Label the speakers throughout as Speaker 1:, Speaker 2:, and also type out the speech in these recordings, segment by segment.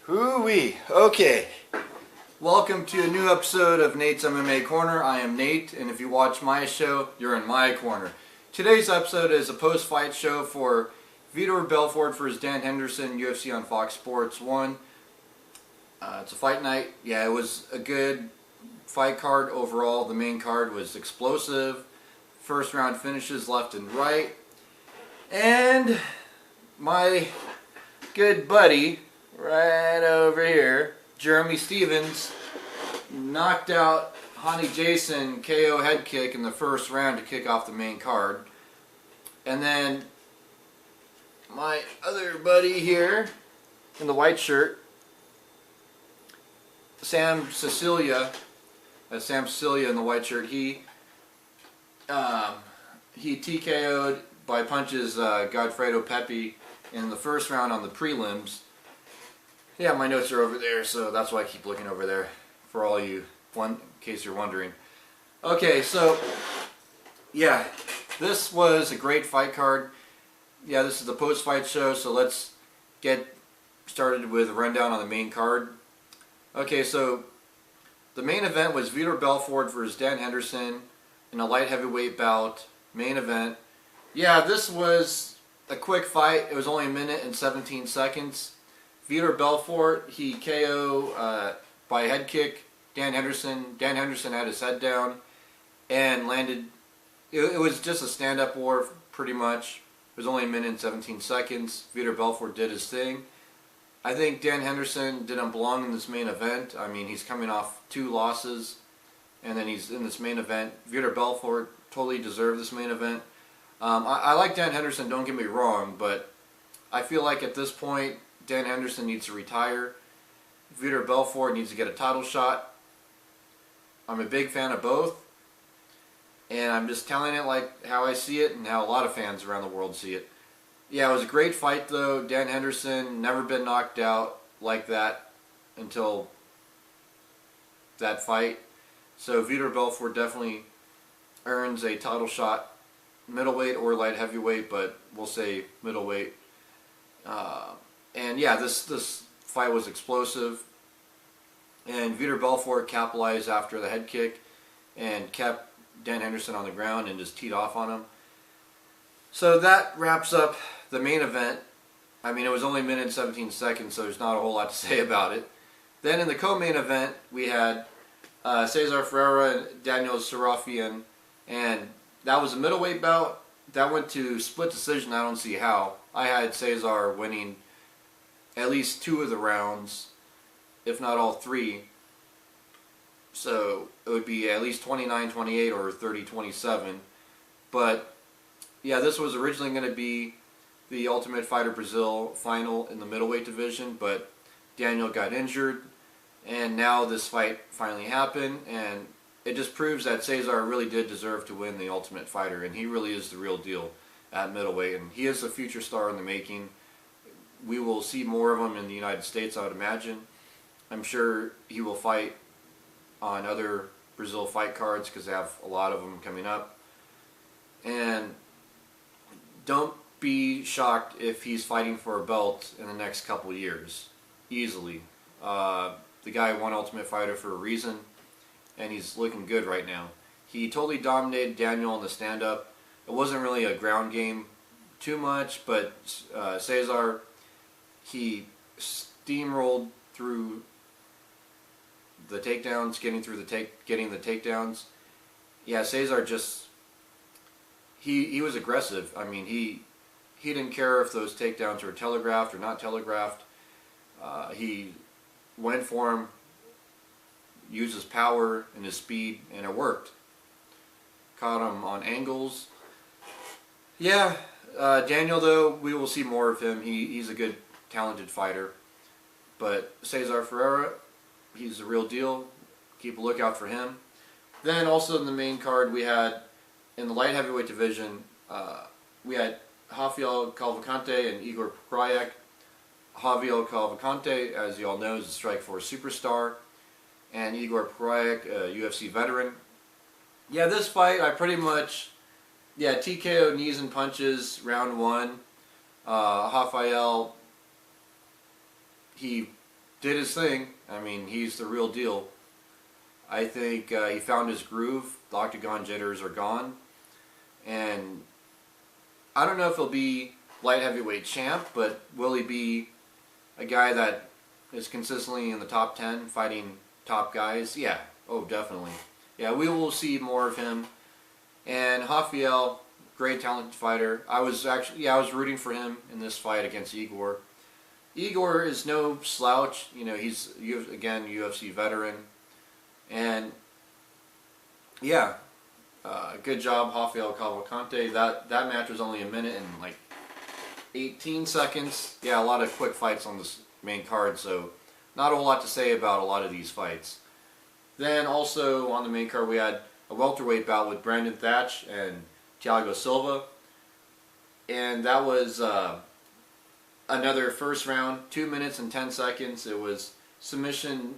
Speaker 1: Hoo-wee. Okay. Welcome to a new episode of Nate's MMA Corner. I am Nate, and if you watch my show, you're in my corner. Today's episode is a post-fight show for Vitor Belfort versus Dan Henderson, UFC on Fox Sports 1. It's a fight night. Yeah, it was a good fight card overall. The main card was explosive. First round finishes left and right. And my good buddy right over here, Jeremy Stevens, knocked out Honey Jason KO head kick in the first round to kick off the main card. And then my other buddy here in the white shirt, Sam Cecilia in the white shirt, he TKO'd by punches Godfredo Pepe in the first round on the prelims. Yeah, my notes are over there, so that's why I keep looking over there, for all you, in case you're wondering. Okay, so, yeah, this was a great fight card. Yeah, this is the post-fight show, so let's get started with a rundown on the main card. Okay, so the main event was Vitor Belfort versus Dan Henderson in a light heavyweight bout, main event. Yeah, this was a quick fight. It was only a minute and 17 seconds. Vitor Belfort, he KO by head kick Dan Henderson. Dan Henderson had his head down and landed. It was just a stand-up war, pretty much. It was only a minute and 17 seconds. Vitor Belfort did his thing. I think Dan Henderson didn't belong in this main event. I mean, he's coming off 2 losses, and then he's in this main event. Vitor Belfort totally deserved this main event. I like Dan Henderson, don't get me wrong, but I feel like at this point, Dan Henderson needs to retire. Vitor Belfort needs to get a title shot. I'm a big fan of both, and I'm just telling it like how I see it and how a lot of fans around the world see it. Yeah, it was a great fight though. Dan Henderson never been knocked out like that until that fight. So Vitor Belfort definitely earns a title shot, middleweight or light heavyweight, but we'll say middleweight. And yeah, this fight was explosive, and Vitor Belfort capitalized after the head kick and kept Dan Henderson on the ground and just teed off on him. So that wraps up the main event. I mean, it was only a minute and 17 seconds, so there's not a whole lot to say about it. Then in the co-main event, we had Cesar Ferreira and Daniel Sarafian, and that was a middleweight bout. That went to split decision. I don't see how. I had Cesar winning at least 2 of the rounds, if not all 3. So it would be at least 29-28 or 30-27. But yeah, this was originally going to be the Ultimate Fighter Brazil final in the middleweight division, but Daniel got injured, and now this fight finally happened, and it just proves that Cesar really did deserve to win the Ultimate Fighter, and he really is the real deal at middleweight, and he is a future star in the making. We will see more of him in the United States, I would imagine. I'm sure he will fight on other Brazil fight cards because they have a lot of them coming up. And don't be shocked if he's fighting for a belt in the next couple years. Easily. The guy won Ultimate Fighter for a reason, and he's looking good right now. He totally dominated Daniel in the stand-up. It wasn't really a ground game too much, but Cesar, he steamrolled through the takedowns, getting the takedowns. Yeah, Cesar just he was aggressive. I mean, he didn't care if those takedowns were telegraphed or not telegraphed. He went for him, used his power and his speed, and it worked. Caught him on angles. Yeah, Daniel though, we will see more of him. He's a good, talented fighter. But Cesar Ferreira, he's the real deal. Keep a lookout for him. Then also in the main card we had, in the light heavyweight division, we had Rafael Cavalcante and Igor Proyek. Rafael Cavalcante, as you all know, is a Strikeforce superstar, and Igor Proyek, a UFC veteran. Yeah, this fight, I pretty much, TKO knees and punches, round 1. Rafael, he did his thing. I mean, he's the real deal. I think he found his groove. The octagon jitters are gone. And I don't know if he'll be light heavyweight champ, but will he be a guy that is consistently in the top 10 fighting top guys? Yeah. Oh, definitely. Yeah, we will see more of him. And Rafael, great talented fighter. I was rooting for him in this fight against Igor. Igor is no slouch. You know, he's, again, UFC veteran. And, yeah, good job, Rafael Cavalcante. That match was only a minute and like 18 seconds. Yeah, a lot of quick fights on this main card, so not a whole lot to say about a lot of these fights. Then also on the main card we had a welterweight bout with Brandon Thatch and Thiago Silva. And that was another first round, 2 minutes and 10 seconds. It was submission,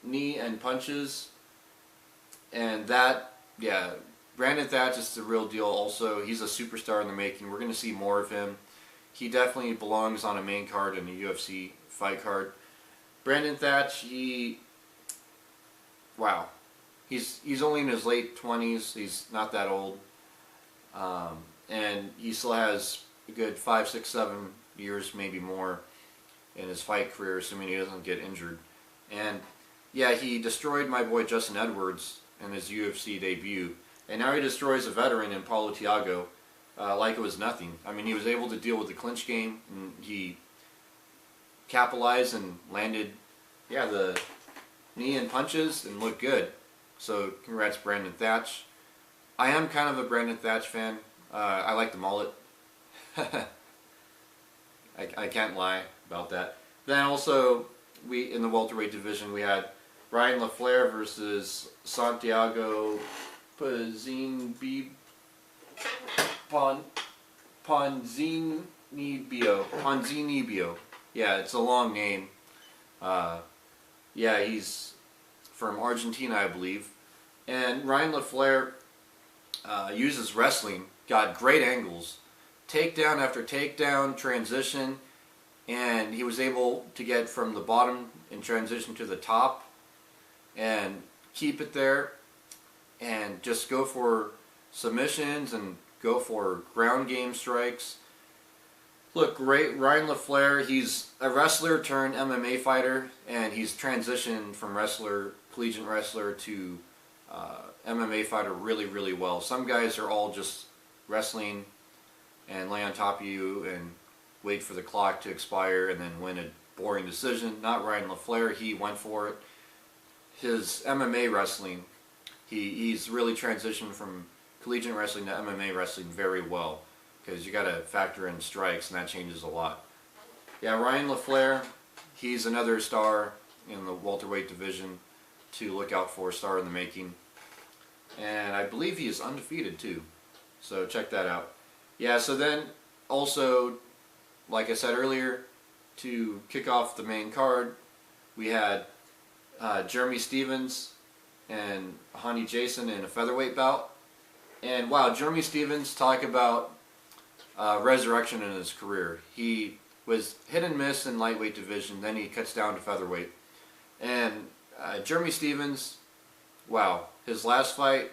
Speaker 1: knee, and punches. And that, yeah, Brandon Thatch is the real deal also. He's a superstar in the making. We're going to see more of him. He definitely belongs on a main card and a UFC fight card. Brandon Thatch, wow. He's only in his late 20s. He's not that old. And he still has a good 5, 6, 7 years, maybe more, in his fight career, assuming he doesn't get injured. And yeah, he destroyed my boy Justin Edwards in his UFC debut. And now he destroys a veteran in Paulo Thiago like it was nothing. I mean, he was able to deal with the clinch game, and he capitalized and landed, yeah, the knee and punches and looked good. So congrats, Brandon Thatch. I am kind of a Brandon Thatch fan. I like the mullet. I can't lie about that. Then also, in the welterweight division, we had Ryan LaFleur versus Santiago Ponzinibbio. Yeah, it's a long name. Yeah, he's from Argentina, I believe. And Ryan LaFleur uses wrestling, got great angles, takedown after takedown, transition, and he was able to get from the bottom and transition to the top and keep it there and just go for submissions and go for ground game strikes. Look, great. Ryan LaFleur, he's a wrestler turned MMA fighter, and he's transitioned from collegiate wrestler to MMA fighter really, really well. Some guys are all just wrestling and lay on top of you and wait for the clock to expire and then win a boring decision. Not Ryan LaFleur. He went for it. His MMA wrestling, he's really transitioned from collegiate wrestling to MMA wrestling very well, because you got to factor in strikes, and that changes a lot. Yeah, Ryan LaFleur, he's another star in the welterweight division to look out for, star in the making. And I believe he is undefeated too, so check that out. Yeah, so then also, like I said earlier, to kick off the main card, we had Jeremy Stephens and Hani Jason in a featherweight bout. And wow, Jeremy Stephens, talk about resurrection in his career. He was hit and miss in lightweight division, then he cuts down to featherweight. And Jeremy Stephens, wow, his last fight,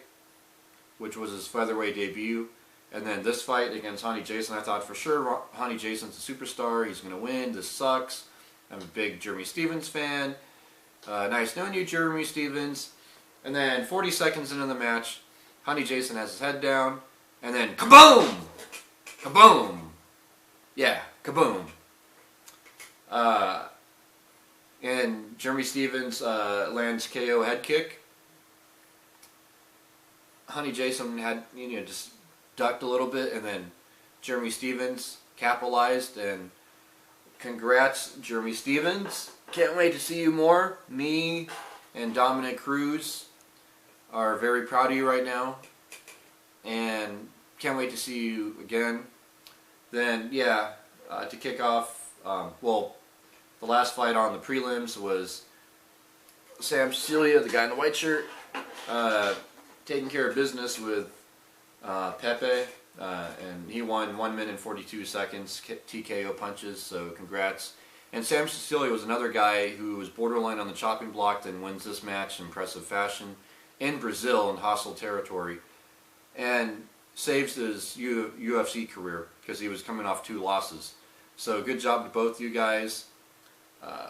Speaker 1: which was his featherweight debut, and then this fight against Hani Jason, I thought for sure Hani Jason's a superstar, he's going to win, this sucks. I'm a big Jeremy Stephens fan. Nice knowing you, Jeremy Stephens. And then 40 seconds into the match, Hani Jason has his head down, and then kaboom! Kaboom! Yeah, kaboom. And Jeremy Stephens lands KO head kick. Hani Jason had, just ducked a little bit, and then Jeremy Stephens capitalized, and congrats, Jeremy Stephens. Can't wait to see you more. Me and Dominic Cruz are very proud of you right now, and can't wait to see you again. Then, yeah, to kick off, well, the last fight on the prelims was Sam Cecilia, the guy in the white shirt, taking care of business with Pepe, and he won 1 minute and 42 seconds, TKO punches, so congrats. And Sam Cecilia was another guy who was borderline on the chopping block, then wins this match in impressive fashion in Brazil in hostile territory, and saves his UFC career because he was coming off 2 losses. So good job to both you guys.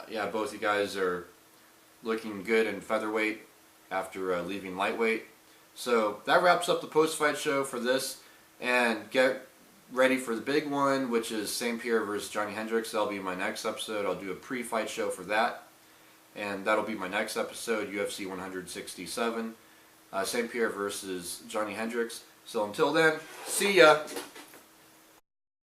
Speaker 1: Yeah, both you guys are looking good in featherweight after leaving lightweight. So that wraps up the post-fight show for this, and get ready for the big one, which is St. Pierre versus Johnny Hendricks. That'll be my next episode. I'll do a pre-fight show for that, and that'll be my next episode, UFC 167, St. Pierre versus Johnny Hendricks. So until then, see ya!